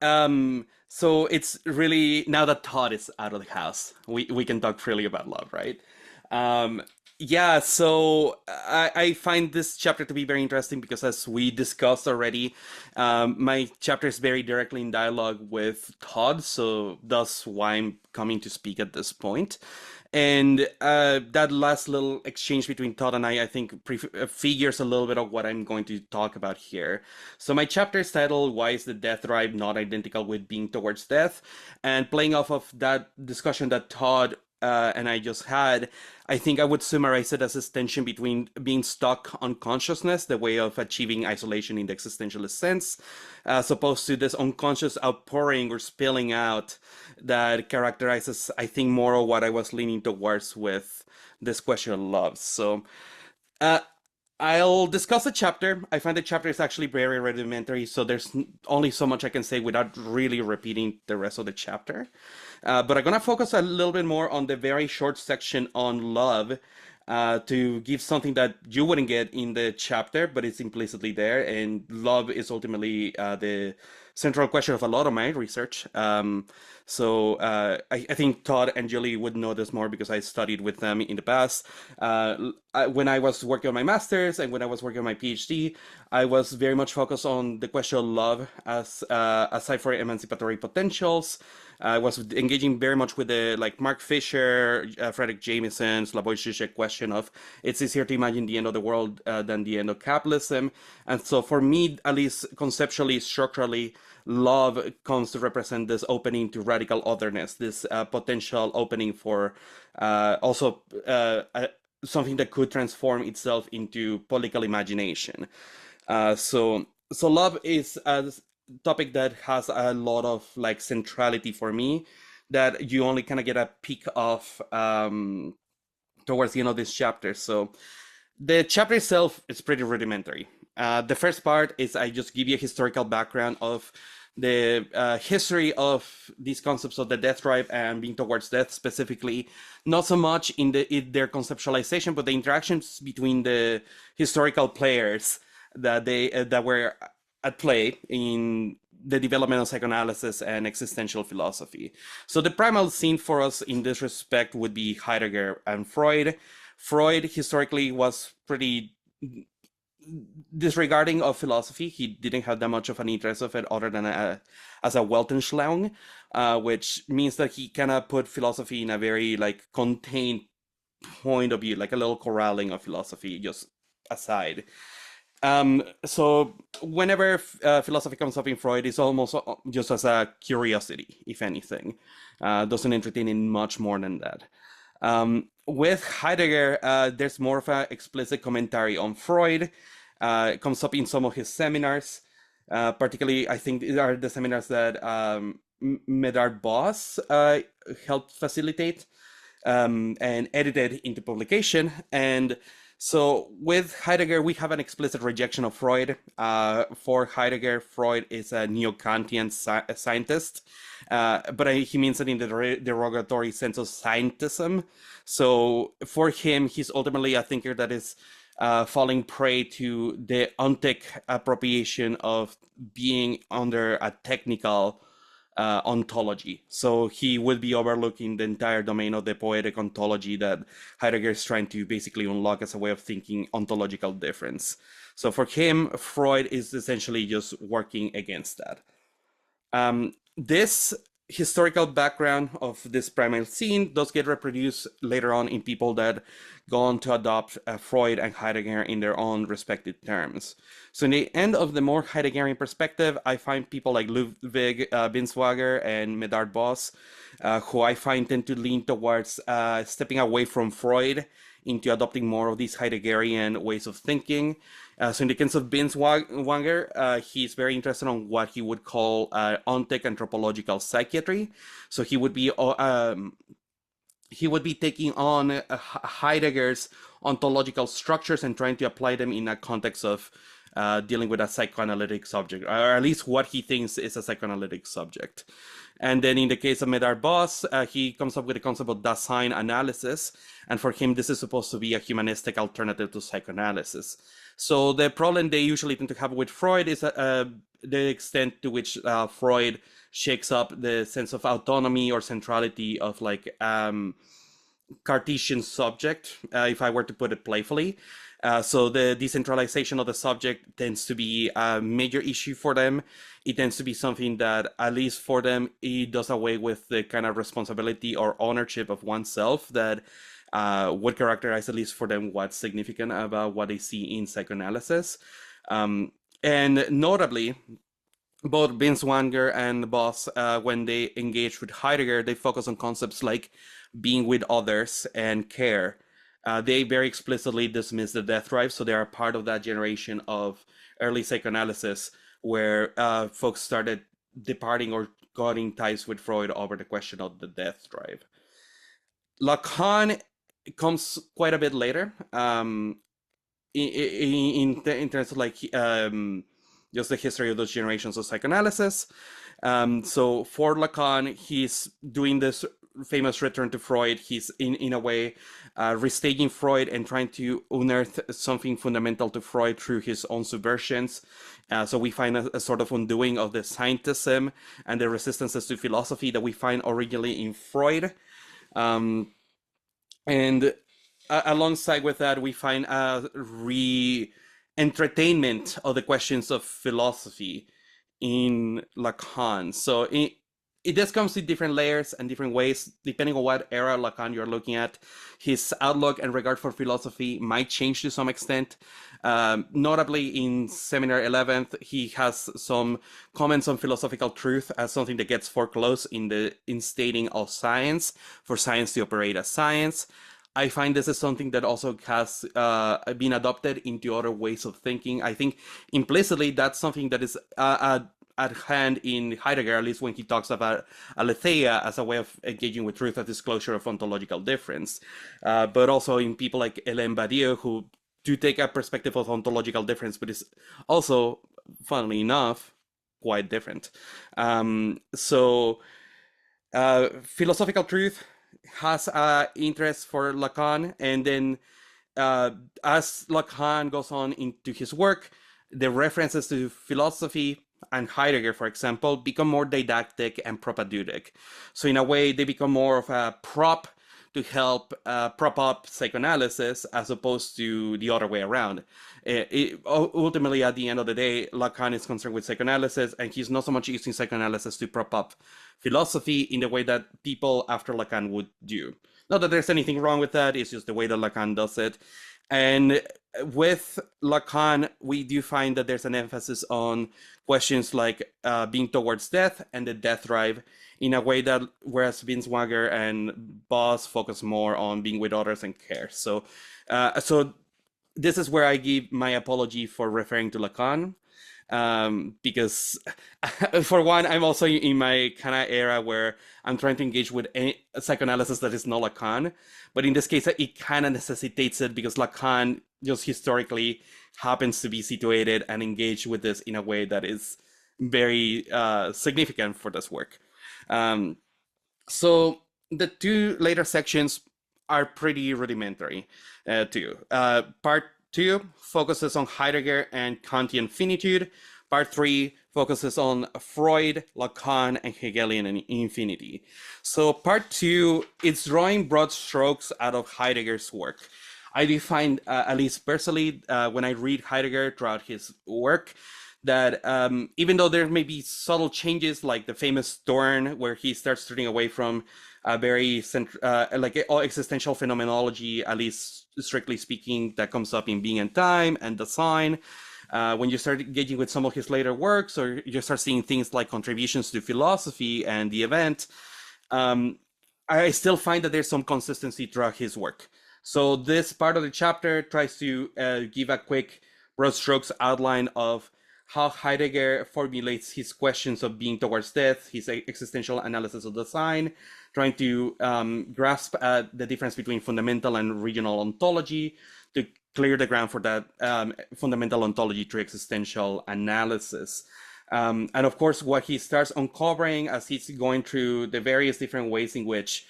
So it's really now that Todd is out of the house, we can talk freely about love, right? Um, yeah, so I find this chapter to be very interesting because, as we discussed already, my chapter is very directly in dialogue with Todd, so that's why I'm coming to speak at this point. And that last little exchange between Todd and I think, figures a little bit of what I'm going to talk about here. So my chapter is titled "Why is the Death Drive Not Identical with Being Towards Death?" And playing off of that discussion that Todd and I just had, I think I would summarize it as this tension between being stuck on consciousness, the way of achieving isolation in the existentialist sense, as opposed to this unconscious outpouring or spilling out that characterizes, I think, more of what I was leaning towards with this question of love. So, uh, I'll discuss the chapter. I find the chapter is actually very rudimentary, so there's only so much I can say without really repeating the rest of the chapter. But I'm gonna focus a little bit more on the very short section on love, to give something that you wouldn't get in the chapter, but it's implicitly there. And love is ultimately the central question of a lot of my research. I think Todd and Julie would know this more because I studied with them in the past. When I was working on my master's and when I was working on my PhD, I was very much focused on the question of love as aside for emancipatory potentials. I was engaging very much with the like Mark Fisher, Frederick Jameson, Slavoj Žižek question of it's easier to imagine the end of the world than the end of capitalism. And so for me, at least conceptually, structurally, love comes to represent this opening to radical otherness, this potential opening for also something that could transform itself into political imagination. So love is a topic that has a lot of like centrality for me that you only kind of get a peek of towards the end of this chapter. So the chapter itself is pretty rudimentary. The first part is I just give you a historical background of the history of these concepts of the death drive and being towards death specifically, not so much in their conceptualization, but the interactions between the historical players that were at play in the development of psychoanalysis and existential philosophy. So the primal scene for us in this respect would be Heidegger and Freud. Freud historically was pretty disregarding of philosophy. He didn't have that much of an interest of it other than as a Weltanschauung, which means that he kind of put philosophy in a very like contained point of view, like a little corralling of philosophy just aside. So whenever philosophy comes up in Freud, it's almost just as a curiosity, if anything. Doesn't entertain in much more than that. With Heidegger, there's more of an explicit commentary on Freud. It comes up in some of his seminars. Particularly, I think these are the seminars that Medard Boss helped facilitate and edited into publication. And so with Heidegger, we have an explicit rejection of Freud. For Heidegger, Freud is a neo-Kantian scientist, but he means it in the derogatory sense of scientism. So for him, he's ultimately a thinker that is falling prey to the ontic appropriation of being under a technical ontology. So he would be overlooking the entire domain of the poetic ontology that Heidegger is trying to basically unlock as a way of thinking ontological difference. So for him, Freud is essentially just working against that. This historical background of this primal scene does get reproduced later on in people that go on to adopt Freud and Heidegger in their own respective terms. So in the end of the more Heideggerian perspective, I find people like Ludwig Binswanger and Medard Boss, who I find tend to lean towards stepping away from Freud into adopting more of these Heideggerian ways of thinking. So in the case of Binswanger, he's very interested on what he would call ontic anthropological psychiatry. So he would be taking on Heidegger's ontological structures and trying to apply them in a context of dealing with a psychoanalytic subject, or at least what he thinks is a psychoanalytic subject. And then in the case of Medard Boss, he comes up with the concept of Dasein analysis. And for him, this is supposed to be a humanistic alternative to psychoanalysis. So the problem they usually tend to have with Freud is the extent to which Freud shakes up the sense of autonomy or centrality of like Cartesian subject, if I were to put it playfully. So the decentralization of the subject tends to be a major issue for them. It tends to be something that, at least for them, it does away with the kind of responsibility or ownership of oneself that would characterize, at least for them, what's significant about what they see in psychoanalysis. And notably, both Binswanger and Boss, when they engage with Heidegger, they focus on concepts like being with others and care. They very explicitly dismiss the death drive, so they are part of that generation of early psychoanalysis where folks started departing or cutting ties with Freud over the question of the death drive. Lacan comes quite a bit later, in terms of like just the history of those generations of psychoanalysis. So for Lacan, he's doing this famous return to Freud. He's in a way restaging Freud and trying to unearth something fundamental to Freud through his own subversions. So we find a sort of undoing of the scientism and the resistances to philosophy that we find originally in Freud. And alongside with that, we find a re-entertainment of the questions of philosophy in Lacan. So it just comes in different layers and different ways, depending on what era Lacan you're looking at. His outlook and regard for philosophy might change to some extent. Notably, in Seminar 11th, he has some comments on philosophical truth as something that gets foreclosed in the instating of science, for science to operate as science. I find this is something that also has been adopted into other ways of thinking. I think implicitly that's something that is at hand in Heidegger, at least when he talks about aletheia as a way of engaging with truth as disclosure of ontological difference. But also in people like Hélène Badiou, who do take a perspective of ontological difference, but is also, funnily enough, quite different. Philosophical truth has interest for Lacan, and then as Lacan goes on into his work, the references to philosophy and Heidegger, for example, become more didactic and propadeutic. So in a way, they become more of a prop to help prop up psychoanalysis as opposed to the other way around. Ultimately, at the end of the day, Lacan is concerned with psychoanalysis, and he's not so much using psychoanalysis to prop up philosophy in the way that people after Lacan would do. Not that there's anything wrong with that, it's just the way that Lacan does it. And with Lacan, we do find that there's an emphasis on questions like being towards death and the death drive, in a way that, whereas Binswanger and Boss focus more on being with others and care. So this is where I give my apology for referring to Lacan, because for one, I'm also in my kind of era where I'm trying to engage with any psychoanalysis that is not Lacan, but in this case, it kind of necessitates it because Lacan just historically happens to be situated and engaged with this in a way that is very significant for this work. So the two later sections are pretty rudimentary too. Part 2 focuses on Heidegger and Kantian finitude. Part 3 focuses on Freud, Lacan, and Hegelian infinity. So part 2 is drawing broad strokes out of Heidegger's work. I do find, at least personally, when I read Heidegger throughout his work, that even though there may be subtle changes, like the famous turn where he starts turning away from a very like existential phenomenology, at least strictly speaking, that comes up in Being and Time and Design. When you start engaging with some of his later works, or you start seeing things like contributions to philosophy and the event, I still find that there's some consistency throughout his work. So this part of the chapter tries to give a quick broad strokes outline of how Heidegger formulates his questions of being towards death, his existential analysis of design, trying to grasp the difference between fundamental and regional ontology to clear the ground for that fundamental ontology through existential analysis. And of course, what he starts uncovering as he's going through the various different ways in which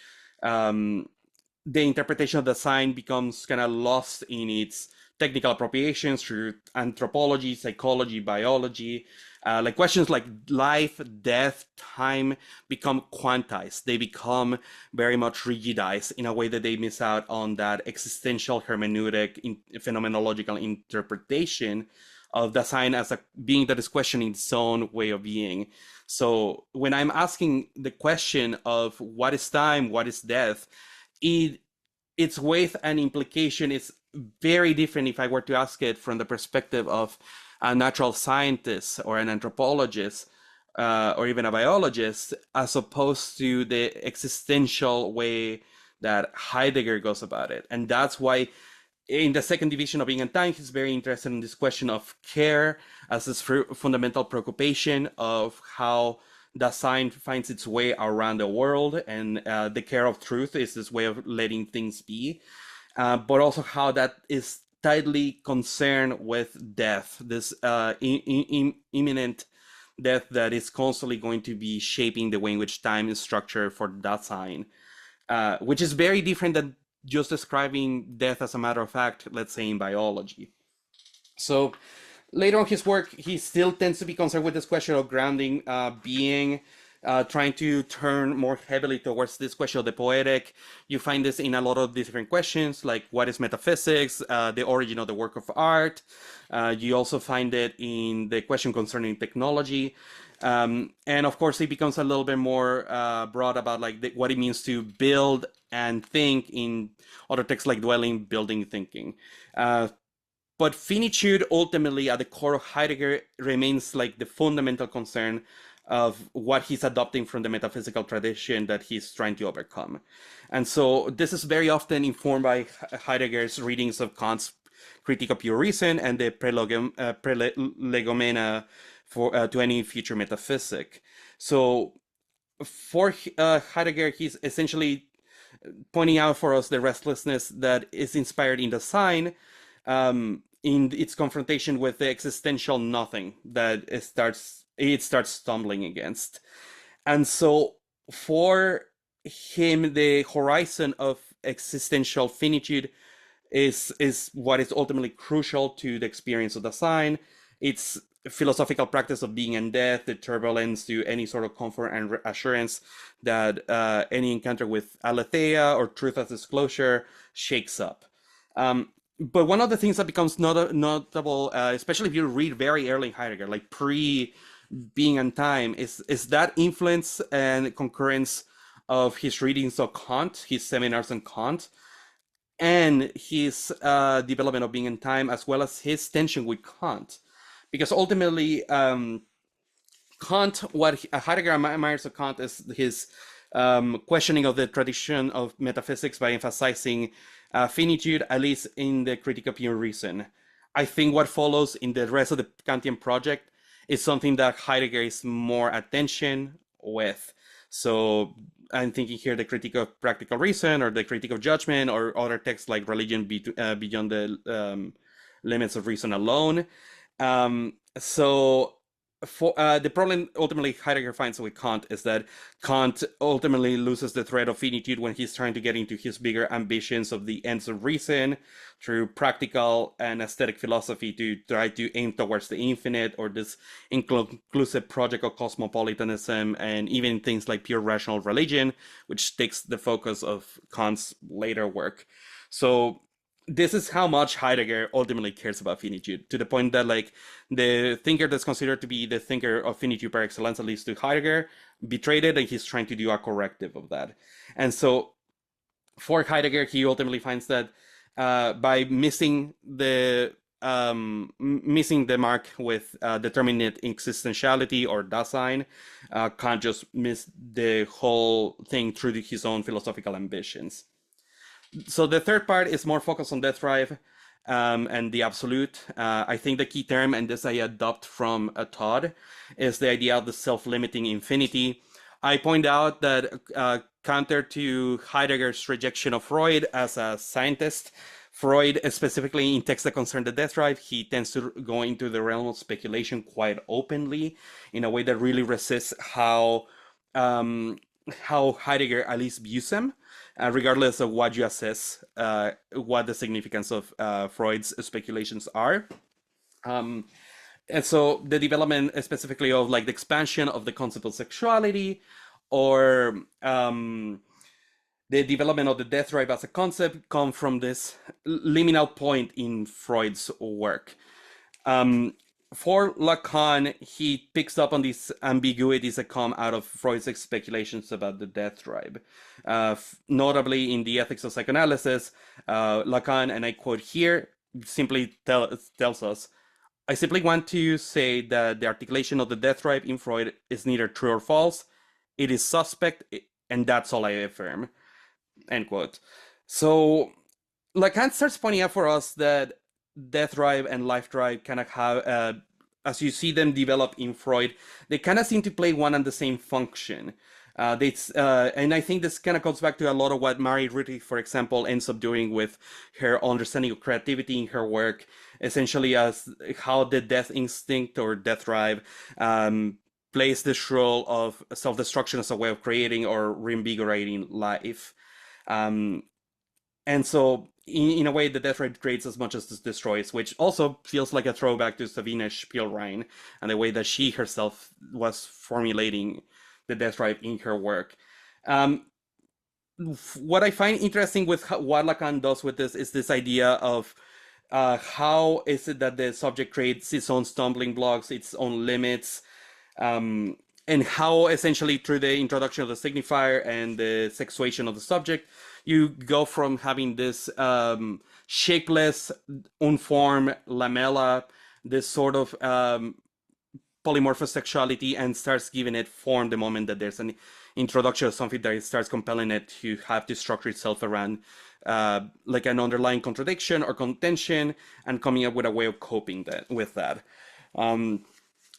the interpretation of design becomes kind of lost in its technical appropriations through anthropology, psychology, biology, Like questions like life, death, time become quantized. They become very much rigidized in a way that they miss out on that existential hermeneutic, phenomenological interpretation of the sign as a being that is questioning its own way of being. So when I'm asking the question of what is time, what is death, it its weight and implication is very different if I were to ask it from the perspective of a natural scientist or an anthropologist, or even a biologist, as opposed to the existential way that Heidegger goes about it. And that's why in the second division of Being and Time, he's very interested in this question of care as this fundamental preoccupation of how the sign finds its way around the world, and the care of truth is this way of letting things be, but also how that is tightly concerned with death, this imminent death that is constantly going to be shaping the way in which time is structured for that sign, which is very different than just describing death as a matter of fact, let's say in biology. So later on his work, he still tends to be concerned with this question of grounding being, trying to turn more heavily towards this question of the poetic. You find this in a lot of different questions, like what is metaphysics, the origin of the work of art. You also find it in the question concerning technology. And of course, it becomes a little bit more broad about like what it means to build and think in other texts like dwelling, building, thinking. But finitude, ultimately, at the core of Heidegger, remains like the fundamental concern of what he's adopting from the metaphysical tradition that he's trying to overcome. And so this is very often informed by Heidegger's readings of Kant's Critique of Pure Reason and the Prolegomena to any future metaphysic. So for Heidegger, he's essentially pointing out for us the restlessness that is inspired in the sign, in its confrontation with the existential nothing that it starts stumbling against. And so for him, the horizon of existential finitude is what is ultimately crucial to the experience of the sign. It's philosophical practice of being and death, the turbulence to any sort of comfort and assurance that any encounter with aletheia or truth as disclosure shakes up. But one of the things that becomes notable, especially if you read very early in Heidegger, like pre Being and Time, is that influence and concurrence of his readings of Kant, his seminars on Kant, and his development of Being and Time, as well as his tension with Kant. Because ultimately, Kant, what Heidegger admires of Kant is his questioning of the tradition of metaphysics by emphasizing finitude, at least in the Critique of Pure Reason. I think what follows in the rest of the Kantian project is something that Heidegger is more attention with. So I'm thinking here the Critique of Practical Reason or the Critique of Judgment or other texts like Religion Beyond the Limits of Reason Alone. So for the problem ultimately Heidegger finds with Kant is that Kant ultimately loses the thread of finitude when he's trying to get into his bigger ambitions of the ends of reason through practical and aesthetic philosophy to try to aim towards the infinite, or this inclusive project of cosmopolitanism, and even things like pure rational religion, which takes the focus of Kant's later work. So this is how much Heidegger ultimately cares about finitude, to the point that like the thinker that's considered to be the thinker of finitude par excellence, at least to Heidegger, betrayed it, and he's trying to do a corrective of that. And so for Heidegger, he ultimately finds that by missing the mark with determinate existentiality or Dasein, Kant just missed the whole thing through his own philosophical ambitions. So the third part is more focused on death drive and the absolute. I think the key term, and this I adopt from Todd, is the idea of the self-limiting infinity. I point out that counter to Heidegger's rejection of Freud as a scientist, Freud, specifically in texts that concern the death drive, he tends to go into the realm of speculation quite openly in a way that really resists how Heidegger at least views him, regardless of what you assess, what the significance of Freud's speculations are. And so the development specifically of like the expansion of the concept of sexuality, or the development of the death drive as a concept, come from this liminal point in Freud's work. Um, for Lacan, he picks up on these ambiguities that come out of Freud's speculations about the death drive. Notably, in the Ethics of Psychoanalysis, Lacan, and I quote here, simply tells us, I simply want to say that the articulation of the death drive in Freud is neither true or false. It is suspect, and that's all I affirm. End quote. So Lacan starts pointing out for us that death drive and life drive kind of have, as you see them develop in Freud, they kind of seem to play one and the same function. And I think this kind of goes back to a lot of what Mary Ritchie, for example, ends up doing with her understanding of creativity in her work, essentially as how the death instinct or death drive plays this role of self-destruction as a way of creating or reinvigorating life. Um, and so, in a way, the death drive creates as much as it destroys, which also feels like a throwback to Sabine Spielrein and the way that she herself was formulating the death drive in her work. Um, what I find interesting with what Lacan does with this is this idea of how is it that the subject creates its own stumbling blocks, its own limits, and how essentially through the introduction of the signifier and the sexuation of the subject, you go from having this shapeless, unformed lamella, this sort of polymorphous sexuality, and starts giving it form the moment that there's an introduction of something that starts compelling it to have to structure itself around like an underlying contradiction or contention, and coming up with a way of coping with that.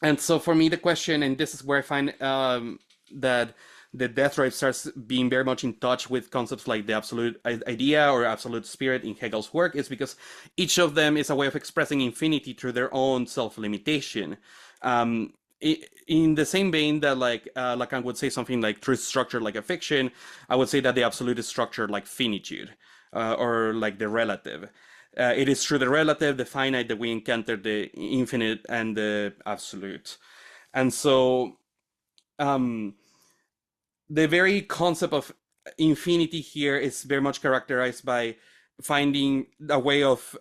And so for me, the question, and this is where I find that the death drive starts being very much in touch with concepts like the absolute idea or absolute spirit in Hegel's work, is because each of them is a way of expressing infinity through their own self-limitation. In the same vein that like Lacan would say something like truth structured like a fiction, I would say that the absolute is structured like finitude, or like the relative. It is through the relative, the finite, that we encounter the infinite and the absolute. And so the very concept of infinity here is very much characterized by finding a way of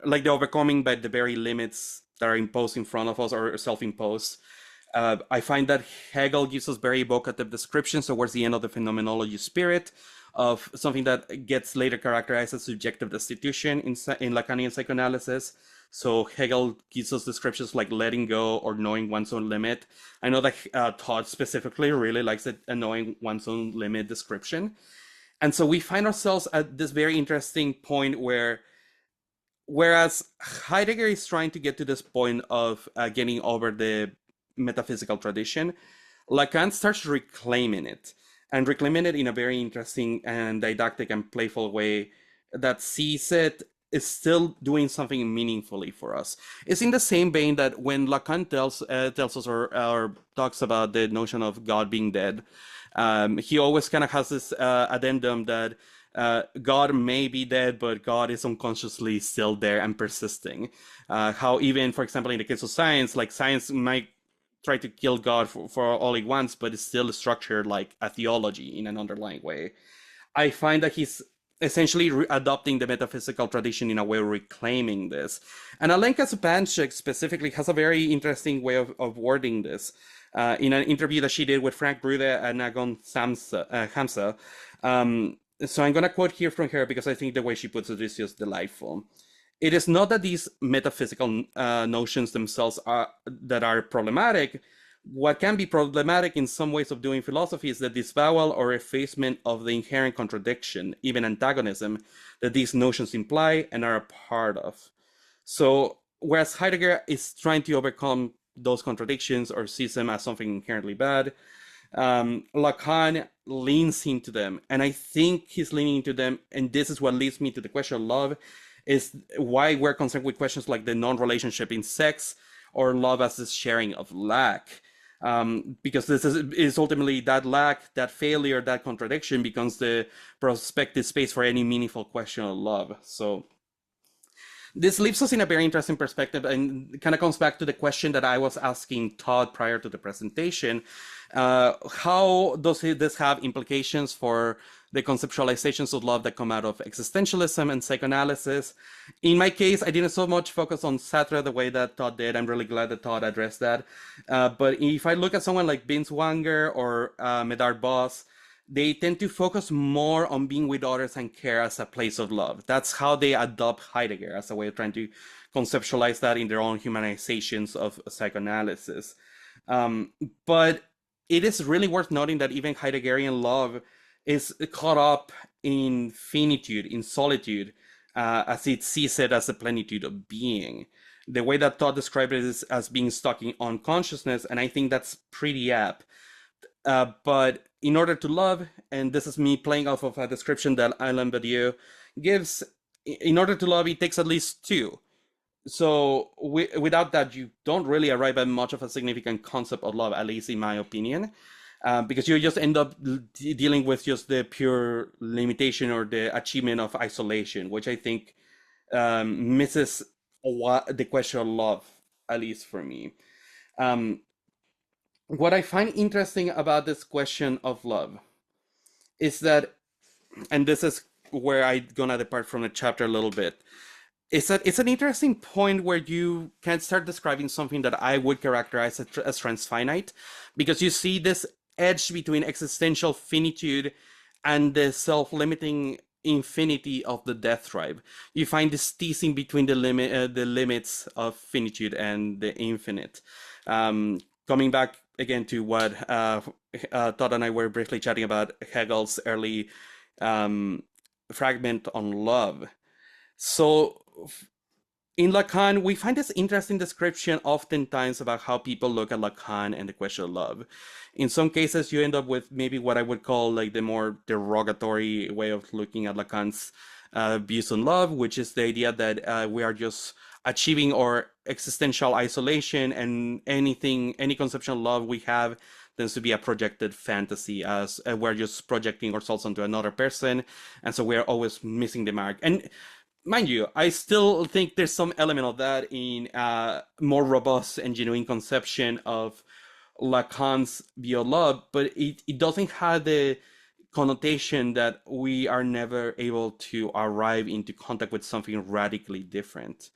like the overcoming by the very limits that are imposed in front of us or self-imposed. I find that Hegel gives us very evocative descriptions towards the end of the phenomenology spirit of something that gets later characterized as subjective destitution in Lacanian psychoanalysis. So Hegel gives us descriptions like letting go or knowing one's own limit. I know that Todd specifically really likes a knowing one's own limit description. And so we find ourselves at this very interesting point where, whereas Heidegger is trying to get to this point of getting over the metaphysical tradition, Lacan starts reclaiming it, and reclaiming it in a very interesting and didactic and playful way that sees it is still doing something meaningfully for us. It's in the same vein that when Lacan tells us or talks about the notion of God being dead, he always kind of has this addendum that God may be dead, but God is unconsciously still there and persisting. How even, for example, in the case of science, like science might try to kill God for all he wants, but it's still structured like a theology in an underlying way. I find that he's essentially adopting the metaphysical tradition in a way of reclaiming this. And Alenka Zupanczyk specifically has a very interesting way of wording this. In an interview that she did with Frank Brude and Nagon Hamza. So I'm going to quote here from her because I think the way she puts it is just delightful. It is not that these metaphysical notions themselves are problematic. What can be problematic in some ways of doing philosophy is the disavowal or effacement of the inherent contradiction, even antagonism, that these notions imply and are a part of. So whereas Heidegger is trying to overcome those contradictions or sees them as something inherently bad, Lacan leans into them. And I think he's leaning into them, and this is what leads me to the question of love, is why we're concerned with questions like the non-relationship in sex or love as this sharing of lack. Because this is ultimately that lack, that failure, that contradiction becomes the prospective space for any meaningful question of love. So This leaves us in a very interesting perspective and kind of comes back to the question that I was asking Todd prior to the presentation. How does this have implications for the conceptualizations of love that come out of existentialism and psychoanalysis? In my case, I didn't so much focus on Sartre the way that Todd did. I'm really glad that Todd addressed that. But if I look at someone like Binswanger or Medard Boss, they tend to focus more on being with others and care as a place of love. That's how they adopt Heidegger as a way of trying to conceptualize that in their own humanizations of psychoanalysis. But it is really worth noting that even Heideggerian love is caught up in finitude, in solitude, as it sees it as the plenitude of being. The way that Todd described it is as being stuck in unconsciousness, and I think that's pretty apt. But in order to love, and this is me playing off of a description that Alain Badiou gives, in order to love, it takes at least two. So without that, you don't really arrive at much of a significant concept of love, at least in my opinion, because you just end up dealing with just the pure limitation or the achievement of isolation, which I think misses the question of love, at least for me. What I find interesting about this question of love is that, and this is where I'm gonna depart from the chapter a little bit, is that it's an interesting point where you can start describing something that I would characterize as transfinite, because you see this edge between existential finitude and the self-limiting infinity of the death tribe. You find this teasing between the limits of finitude and the infinite. Coming back again to what Todd and I were briefly chatting about Hegel's early fragment on love. So in Lacan, we find this interesting description oftentimes about how people look at Lacan and the question of love. In some cases, you end up with maybe what I would call like the more derogatory way of looking at Lacan's views on love, which is the idea that we are just achieving our existential isolation, and any conception of love we have tends to be a projected fantasy, as we're just projecting ourselves onto another person, and so we're always missing the mark. And mind you, I still think there's some element of that in a more robust and genuine conception of Lacan's view of love, but it doesn't have the connotation that we are never able to arrive into contact with something radically different.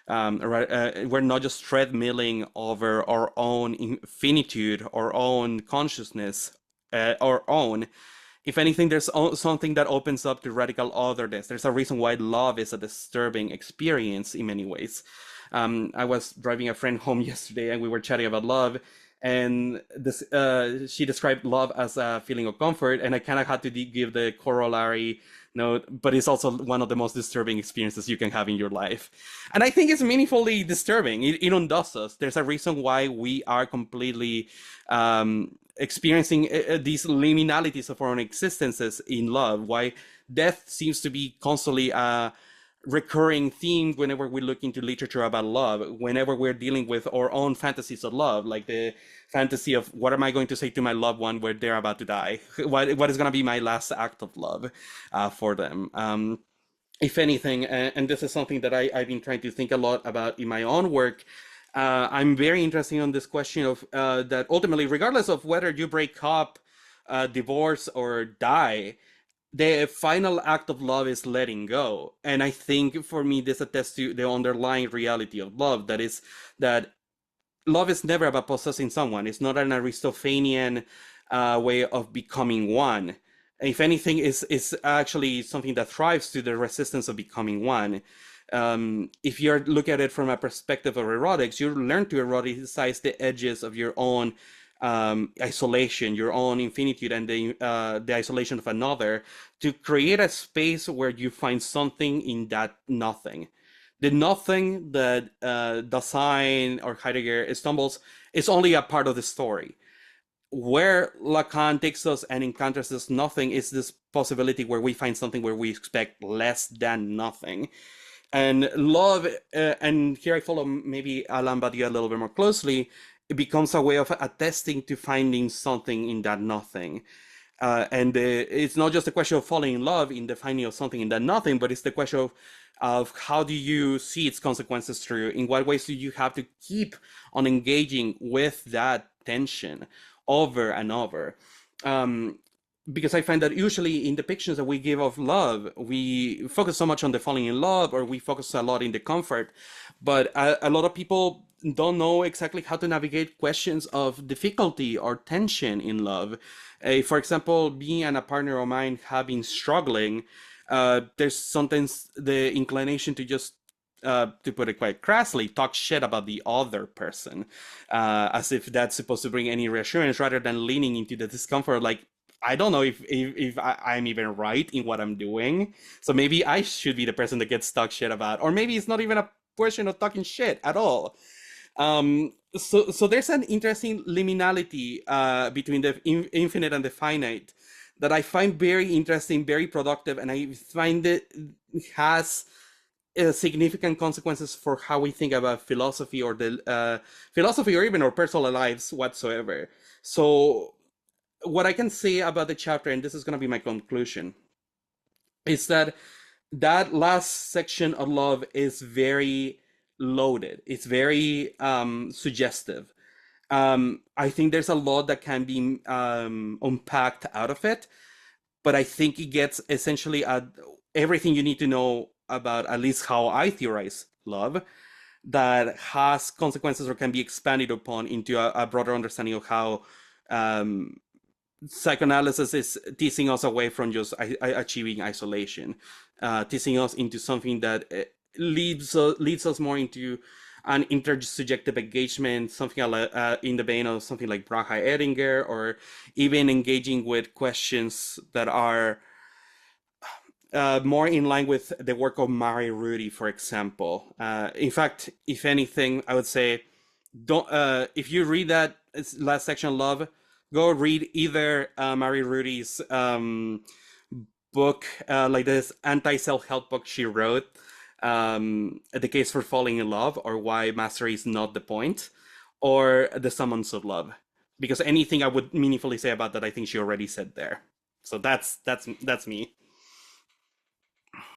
We're not just treadmilling over our own finitude, our own consciousness, our own. If anything, there's something that opens up to radical otherness. There's a reason why love is a disturbing experience in many ways. I was driving a friend home yesterday and we were chatting about love, and this she described love as a feeling of comfort, and I kind of had to give the corollary note, but it's also one of the most disturbing experiences you can have in your life. And I think it's meaningfully disturbing. It undoes us. There's a reason why we are completely experiencing these liminalities of our own existences in love, why death seems to be constantly a recurring theme whenever we look into literature about love, whenever we're dealing with our own fantasies of love, like the fantasy of what am I going to say to my loved one when they're about to die? What is going to be my last act of love for them? If anything, and this is something that I've been trying to think a lot about in my own work, I'm very interested in this question of that ultimately, regardless of whether you break up, divorce, or die, the final act of love is letting go. And I think for me, this attests to the underlying reality of love, that is that love is never about possessing someone. It's not an Aristophanean way of becoming one. If anything, is actually something that thrives to the resistance of becoming one. If you look at it from a perspective of erotics, you learn to eroticize the edges of your own isolation, your own infinitude, and the isolation of another, to create a space where you find something in that nothing. The nothing that Dasein or Heidegger stumbles is only a part of the story. Where Lacan takes us and encounters this nothing is this possibility where we find something where we expect less than nothing. And love, and here I follow maybe Alain Badiou a little bit more closely, it becomes a way of attesting to finding something in that nothing. And it's not just a question of falling in love in the finding of something in that nothing, but it's the question of of how do you see its consequences through, in what ways do you have to keep on engaging with that tension over and over. Um, because I find that usually in depictions that we give of love, we focus so much on the falling in love, or we focus a lot in the comfort, but a lot of people don't know exactly how to navigate questions of difficulty or tension in love. For example, me and a partner of mine have been struggling. There's sometimes the inclination to just to put it quite crassly, talk shit about the other person, as if that's supposed to bring any reassurance, rather than leaning into the discomfort. Like, I don't know if I'm even right in what I'm doing, so maybe I should be the person that gets talked shit about, or maybe it's not even a question of talking shit at all. So there's an interesting liminality between the infinite and the finite that I find very interesting, very productive, and I find it has significant consequences for how we think about philosophy, or the philosophy, or even our personal lives whatsoever. So what I can say about the chapter, and this is going to be my conclusion, is that that last section of love is very loaded. It's very suggestive. I think there's a lot that can be unpacked out of it, but I think it gets essentially at everything you need to know about at least how I theorize love, that has consequences or can be expanded upon into a broader understanding of how um, psychoanalysis is teasing us away from just achieving isolation, teasing us into something that leads us more into an intersubjective engagement, something in the vein of something like Brahe Edinger, or even engaging with questions that are more in line with the work of Mary Rudy, for example. In fact, if anything, I would say, don't if you read that last section, love, go read either Mary Rudy's book, like this anti-self-help book she wrote, The Case for Falling in Love, or Why Mastery is Not the Point, or The Summons of Love. Because anything I would meaningfully say about that, I think she already said there. So that's me.